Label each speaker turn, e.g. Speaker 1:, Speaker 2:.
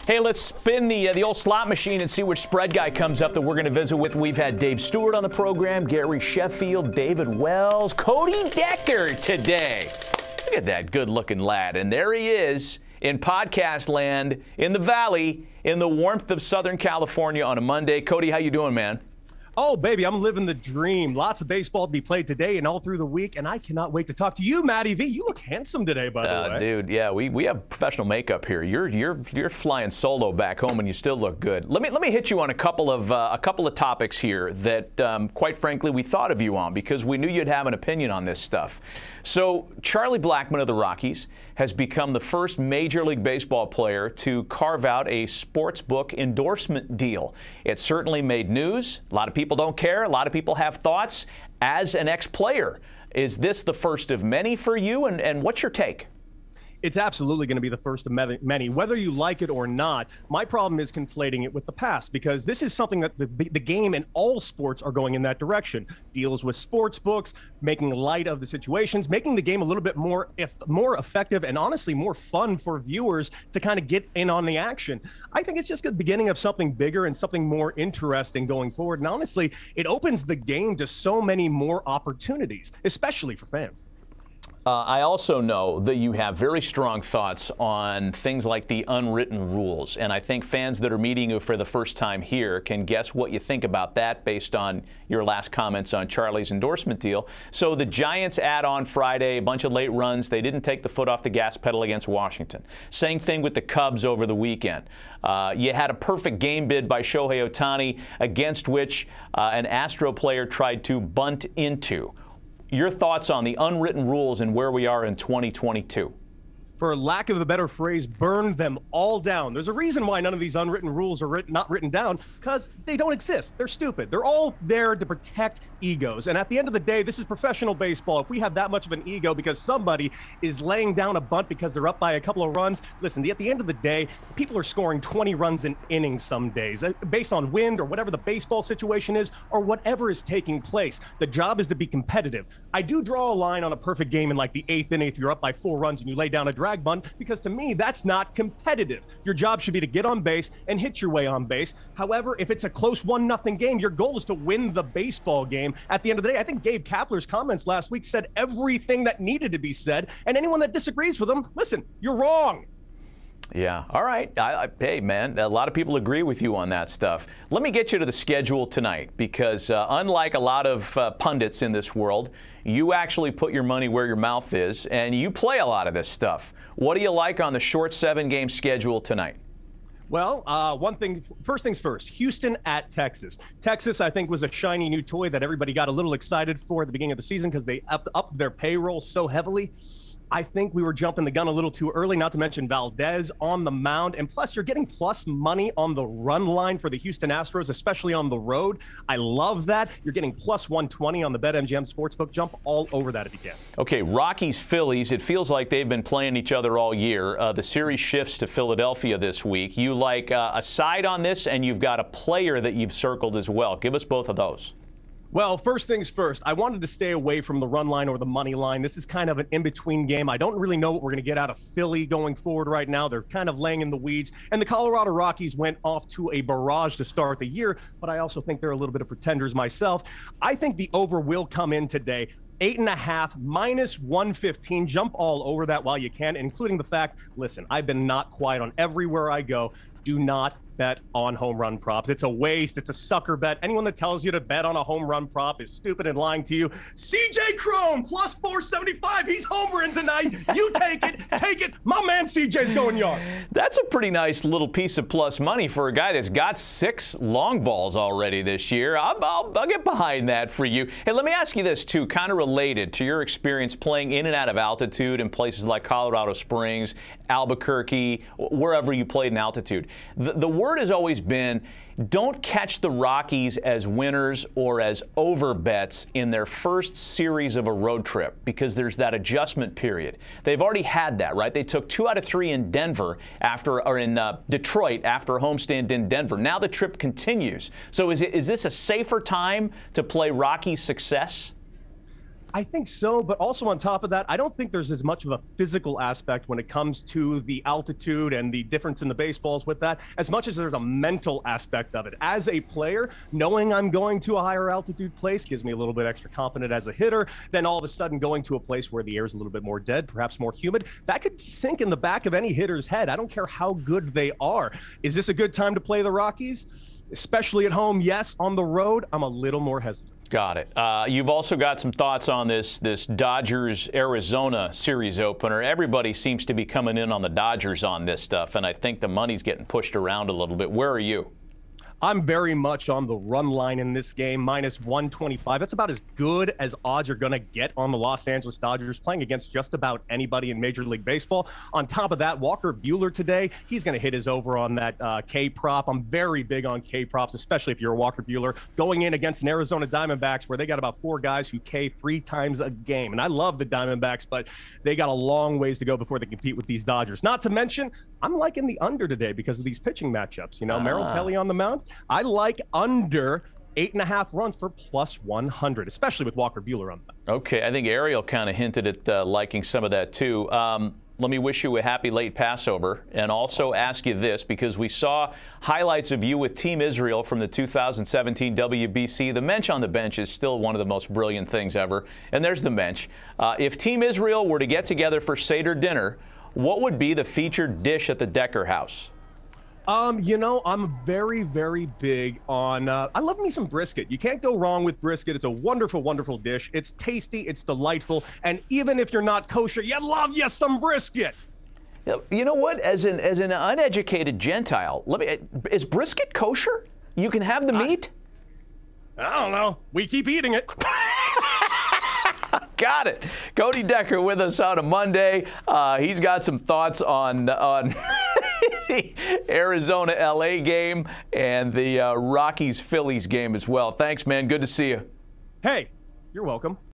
Speaker 1: Hey, let's spin the old slot machine and see which spread guy comes up that we're going to visit with. We've had Dave Stewart on the program, Gary Sheffield, David Wells, Cody Decker today. Look at that good-looking lad. And there he is in podcast land in the Valley in the warmth of Southern California on a Monday. Cody, how you doing, man?
Speaker 2: Oh, baby, I'm living the dream. Lots of baseball to be played today and all through the week, and I cannot wait to talk to you, Matty V. You look handsome today, by the way.
Speaker 1: Dude, yeah, we have professional makeup here. You're flying solo back home, and you still look good. Let me hit you on a couple of topics here that, quite frankly, we thought of you on because we knew you'd have an opinion on this stuff. So Charlie Blackmon of the Rockies has become the first Major League Baseball player to carve out a sportsbook endorsement deal. It certainly made news. A lot of people don't care. A lot of people have thoughts. As an ex-player, is this the first of many for you, and what's your take?
Speaker 2: It's absolutely going to be the first of many, whether you like it or not. My problem is conflating it with the past, because this is something that the game and all sports are going in that direction. Deals with sports books, making light of the situations, making the game a little bit more effective and honestly more fun for viewers to kind of get in on the action. I think it's just the beginning of something bigger and something more interesting going forward. And honestly, it opens the game to so many more opportunities, especially for fans.
Speaker 1: I also know that you have very strong thoughts on things like the unwritten rules, and I think fans that are meeting you for the first time here can guess what you think about that based on your last comments on Charlie's endorsement deal. So the Giants add on Friday, a bunch of late runs. They didn't take the foot off the gas pedal against Washington. Same thing with the Cubs over the weekend. You had a perfect game bid by Shohei Ohtani against which an Astro player tried to bunt into. Your thoughts on the unwritten rules and where we are in 2022?
Speaker 2: For lack of a better phrase, burn them all down. There's a reason why none of these unwritten rules are not written down, because they don't exist. They're stupid. They're all there to protect egos. And at the end of the day, this is professional baseball. If we have that much of an ego because somebody is laying down a bunt because they're up by a couple of runs, listen, at the end of the day, people are scoring 20 runs in innings some days based on wind or whatever the baseball situation is or whatever is taking place. The job is to be competitive. I do draw a line on a perfect game in like the 8th inning if you're up by 4 runs and you lay down a drag bunt, because to me that's not competitive. Your job should be to get on base and hit your way on base. However, if it's a close 1-0 game, your goal is to win the baseball game. At the end of the day, I think Gabe Kapler's comments last week said everything that needed to be said, and anyone that disagrees with him, listen, you're wrong.
Speaker 1: Yeah. All right. Hey, man, a lot of people agree with you on that stuff. Let me get you to the schedule tonight because unlike a lot of pundits in this world, you actually put your money where your mouth is, and you play a lot of this stuff. What do you like on the short 7-game schedule tonight?
Speaker 2: Well, first things first, Houston at Texas. Texas, I think, was a shiny new toy that everybody got a little excited for at the beginning of the season because they upped their payroll so heavily. I think we were jumping the gun a little too early, not to mention Valdez on the mound. And plus, you're getting plus money on the run line for the Houston Astros, especially on the road. I love that. You're getting plus 120 on the BetMGM Sportsbook. Jump all over that if you can. Okay,
Speaker 1: Rockies, Phillies. It feels like they've been playing each other all year. The series shifts to Philadelphia this week. You like a side on this, and you've got a player that you've circled as well. Give us both of those.
Speaker 2: Well, first things first, I wanted to stay away from the run line or the money line. This is kind of an in-between game. I don't really know what we're going to get out of Philly going forward right now. They're kind of laying in the weeds. And the Colorado Rockies went off to a barrage to start the year, but I also think they're a little bit of pretenders myself. I think the over will come in today. 8.5 minus 115. Jump all over that while you can, including the fact, listen, I've been not quiet on everywhere I go. Do not bet on home run props. It's a waste. It's a sucker bet. Anyone that tells you to bet on a home run prop is stupid and lying to you. CJ Cron plus 475. He's homering tonight. You take it. Take it. My man CJ's going yard.
Speaker 1: That's a pretty nice little piece of plus money for a guy that's got 6 long balls already this year. I'll get behind that for you. Hey, let me ask you this, too, kind of related to your experience playing in and out of altitude in places like Colorado Springs, Albuquerque, wherever you played in altitude. The word has always been, don't catch the Rockies as winners or as over bets in their first series of a road trip because there's that adjustment period. They've already had that, right? They took 2 out of 3 in Denver in Detroit after a homestand in Denver. Now the trip continues. So is this a safer time to play Rockies' success?
Speaker 2: I think so, but also on top of that, I don't think there's as much of a physical aspect when it comes to the altitude and the difference in the baseballs with that, as much as there's a mental aspect of it. As a player, knowing I'm going to a higher altitude place gives me a little bit extra confident as a hitter. Then all of a sudden going to a place where the air is a little bit more dead, perhaps more humid, that could sink in the back of any hitter's head. I don't care how good they are. Is this a good time to play the Rockies? Especially at home, yes. On the road, I'm a little more hesitant.
Speaker 1: Got it. You've also got some thoughts on this Dodgers-Arizona series opener. Everybody seems to be coming in on the Dodgers on this stuff, and I think the money's getting pushed around a little bit. Where are you?
Speaker 2: I'm very much on the run line in this game, minus 125. That's about as good as odds are going to get on the Los Angeles Dodgers, playing against just about anybody in Major League Baseball. On top of that, Walker Buehler today, he's going to hit his over on that K prop. I'm very big on K props, especially if you're a Walker Buehler, going in against an Arizona Diamondbacks where they got about 4 guys who K 3 times a game. And I love the Diamondbacks, but they got a long ways to go before they compete with these Dodgers. Not to mention, I'm liking the under today because of these pitching matchups. You know, Merrill Kelly on the mound. I like under 8.5 runs for plus 100, especially with Walker Buehler on that.
Speaker 1: Okay, I think Ariel kind of hinted at liking some of that too. Let me wish you a happy late Passover and also ask you this, because we saw highlights of you with Team Israel from the 2017 WBC. The mensch on the bench is still one of the most brilliant things ever. And there's the mensch. If Team Israel were to get together for Seder dinner, what would be the featured dish at the Decker house?
Speaker 2: You know, I'm very, very big on, I love me some brisket. You can't go wrong with brisket. It's a wonderful, wonderful dish. It's tasty. It's delightful. And even if you're not kosher, you love you some brisket.
Speaker 1: You know what? As an uneducated Gentile, is brisket kosher? You can have the meat?
Speaker 2: I don't know. We keep eating it.
Speaker 1: Got it. Cody Decker with us on a Monday. He's got some thoughts on the Arizona-LA game and the Rockies-Phillies game as well. Thanks, man. Good to see you.
Speaker 2: Hey, you're welcome.